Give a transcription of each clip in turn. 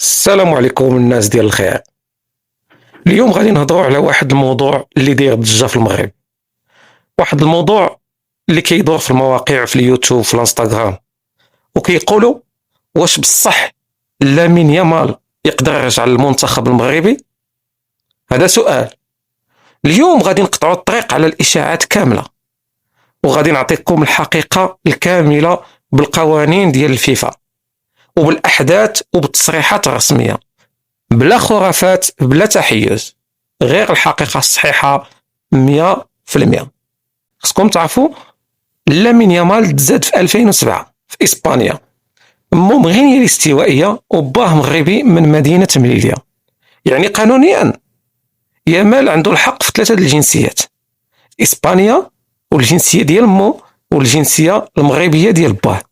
السلام عليكم الناس ديال الخير. اليوم غادي نهضروا على واحد الموضوع اللي داير ضجه في المغرب، واحد الموضوع اللي كيدور في المواقع في اليوتيوب في الانستغرام، وكيقولوا واش بصح لامين يامال يقدر يرجع للمنتخب المغربي؟ هذا سؤال. اليوم غادي نقطعوا الطريق على الاشاعات كامله، وغادي نعطيكم الحقيقه الكامله بالقوانين ديال الفيفا وبالاحداث وبالتصريحات الرسميه، بلا خرافات بلا تحيز، غير الحقيقة الصحيحة 100%. خصكم تعرفوا لامين يامال تزاد في 2007 في إسبانيا، أمه مغينية الاستوائية وباه مغربي من مدينة مليليا. يعني قانونيا يامال عنده الحق في 3 الجنسيات، إسبانيا والجنسية ديال أمه والجنسية المغربية ديال باه.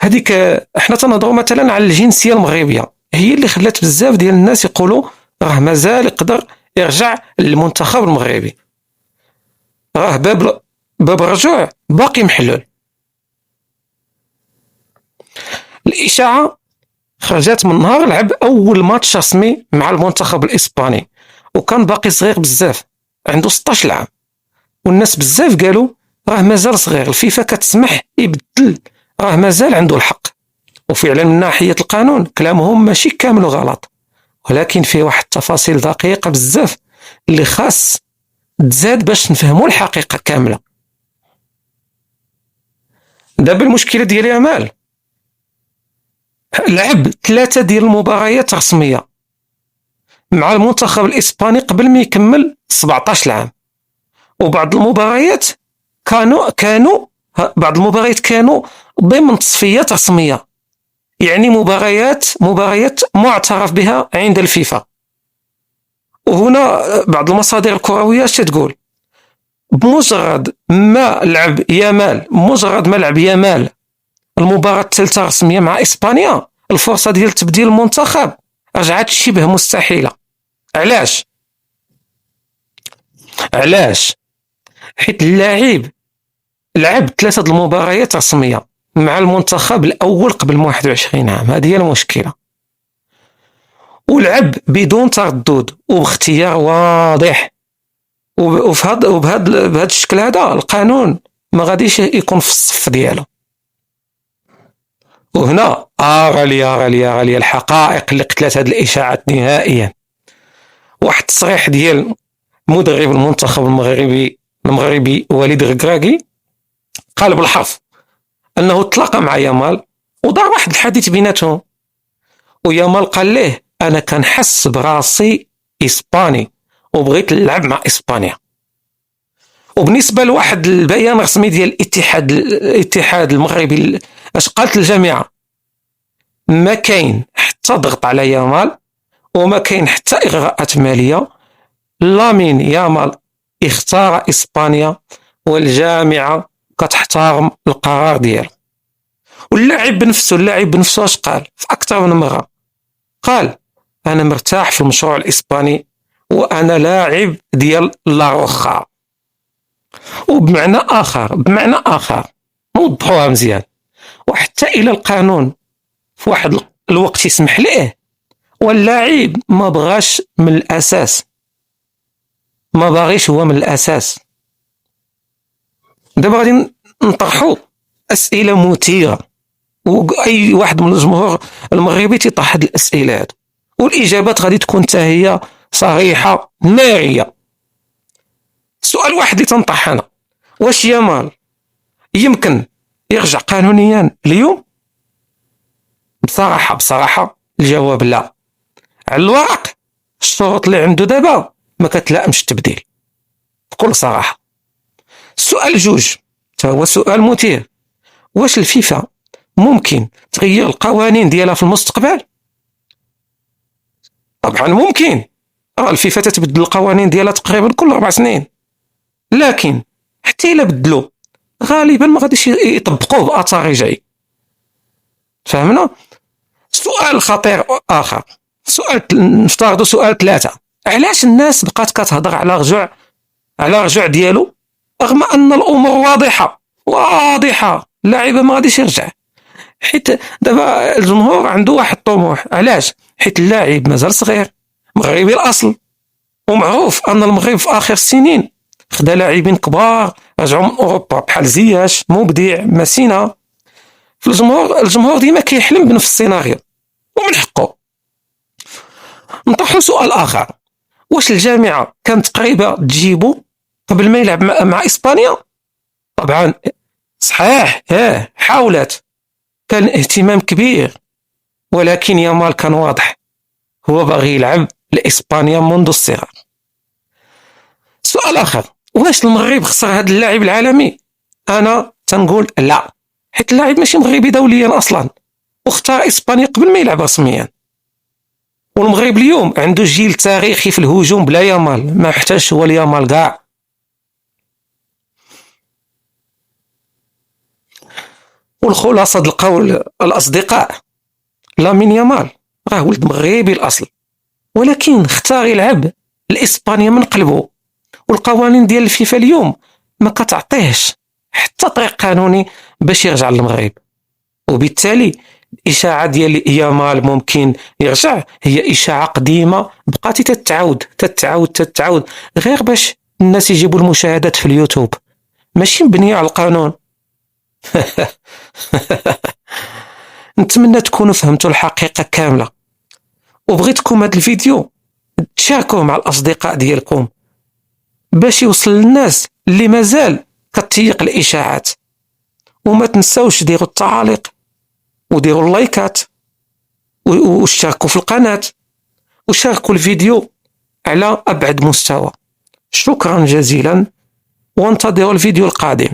هذيك احنا تنهضروا مثلا على الجنسية المغربية، هي اللي خلات بزاف ديال الناس يقولوا راه مازال يقدر يرجع للمنتخب المغربي، راه باب الرجوع باقي محلول. الإشاعة خرجت من نهار لعب أول ماتش رسمي مع المنتخب الإسباني، وكان باقي صغير بزاف، عنده 16 عام، والناس بزاف قالوا راه مازال صغير، الفيفا كتسمح يبدل، راه مازال عنده الحق. وفعلا من ناحية القانون كلامهم ماشي كامل غلط، ولكن فيه واحد التفاصيل دقيقة بزاف اللي خاص تزاد باش نفهموا الحقيقة كاملة. دابا المشكلة ديال يامال لعب 3 ديال المباريات رسمية مع المنتخب الإسباني قبل ما يكمل 17 عام، وبعض المباريات كانوا بعض المباريات كانوا ضمن تصفيات رسمية، يعني مباريات معترف بها عند الفيفا. وهنا بعض المصادر الكروية تقول بمجرد ما لعب يامال المباراة الثالثة رسمية مع إسبانيا، الفرصة ديال تبديل المنتخب رجعت شبه مستحيلة. علاش؟ حيت اللاعب لعب 3 المباريات رسمية مع المنتخب الأول قبل 21 عام، هذه هي المشكلة، ولعب بدون تردد وباختيار واضح، وبهذا الشكل هذا القانون ما غاديش يكون في الصف ديالو. وهنا غالية الحقائق اللي قتلت هذه الإشاعات نهائيا. واحد التصريح ديال مدرب المنتخب المغربي وليد ركراكي قال بالحرف أنه تلاقى مع يامال ودار واحد الحديث بيناتهم، ويامال قال ليه أنا كنحس براسي إسباني وبغيت نلعب مع إسبانيا. وبالنسبة لواحد البيان رسمي ديال الاتحاد المغربي، اش قالت الجامعة؟ ما كاين حتى ضغط على يامال وما كاين حتى إغراءات مالية، لامين يامال اختار إسبانيا والجامعة كتحترم القرار ديالو. واللاعب بنفسه اش قال في أكثر من مرة؟ قال أنا مرتاح في المشروع الإسباني وأنا لاعب ديال لاروخا. وبمعنى آخر نوضحوها مزيان، وحتى إلى القانون في واحد الوقت يسمح ليه واللاعب ما بغاش من الأساس، ما باغيش هو من الأساس. دابا غادي نطرحوا أسئلة مثيرة، وأي واحد من الجمهور المغربي تيطرح هاد الأسئلة هادو، والإجابات غادي تكون حتى هي صريحة نارية. سؤال واحد اللي تنطرح أنا، واش يامال يمكن يرجع قانونيا اليوم؟ بصراحة الجواب لا. على الورق الشروط اللي عنده دابا ما كتلائمش التبديل بكل صراحة. السؤال جوج هو سؤال مثير، واش الفيفا ممكن تغير القوانين ديالها في المستقبل؟ طبعا ممكن، الفيفا تتبدل القوانين ديالها تقريبا كل 4 سنين، لكن حتى إلا بدلوا غالبا ما غاديش يطبقوه بأثر رجعي. فهمنا؟ سؤال خطير آخر، نفترضوا سؤال 3، علاش الناس بقات كتهضر على رجوع ديالو رغم أن الأمور واضحة اللاعب ما غاديش يرجع؟ حيت دابا الجمهور عنده واحد الطموح. علاش؟ حيت اللاعب مازال صغير، مغربي الاصل، ومعروف ان المغرب في اخر السنين خدا لاعبين كبار رجعوا من اوروبا بحال زياش، مبدع، ماسينا. الجمهور ديما كيحلم بنفس السيناريو، ومن حقه. نطرحوا سؤال اخر: واش الجامعه كانت قريبه تجيبو قبل ما يلعب مع اسبانيا؟ طبعا صحيح، حاولت، كان اهتمام كبير، ولكن يامال كان واضح، هو باغي يلعب لإسبانيا منذ الصغر. سؤال آخر: واش المغرب خسر هذا اللاعب العالمي؟ أنا تنقول لا، حيت اللاعب ماشي مغربي دوليا أصلا، واختار إسبانيا قبل ما يلعب رسميا. والمغرب اليوم عنده جيل تاريخي في الهجوم بلا يامال، ما محتاجش هو اليامال كاع. والخلاصة القول الأصدقاء: لامين يامال راه ولد مغربي الأصل، ولكن اختار يلعب لإسبانيا من قلبه. والقوانين ديال الفيفا اليوم ما كتعطيهش حتى طريق قانوني باش يرجع للمغرب، وبالتالي الإشاعة ديال يامال ممكن يرجع هي إشاعة قديمة بقات تتعاود غير باش الناس يجيبوا المشاهدات في اليوتيوب، ماشي مبنية على القانون. نتمنى تكونوا فهمتوا الحقيقة كاملة، وبغيتكم هذا الفيديو تشاركوه مع الأصدقاء ديالكم باش يوصل للناس اللي مازال كتيق الإشاعات. وما تنساوش ديروا التعاليق وديروا اللايكات واشتركوا في القناة وشاركوا الفيديو على أبعد مستوى. شكرا جزيلا، وانتظروا الفيديو القادم.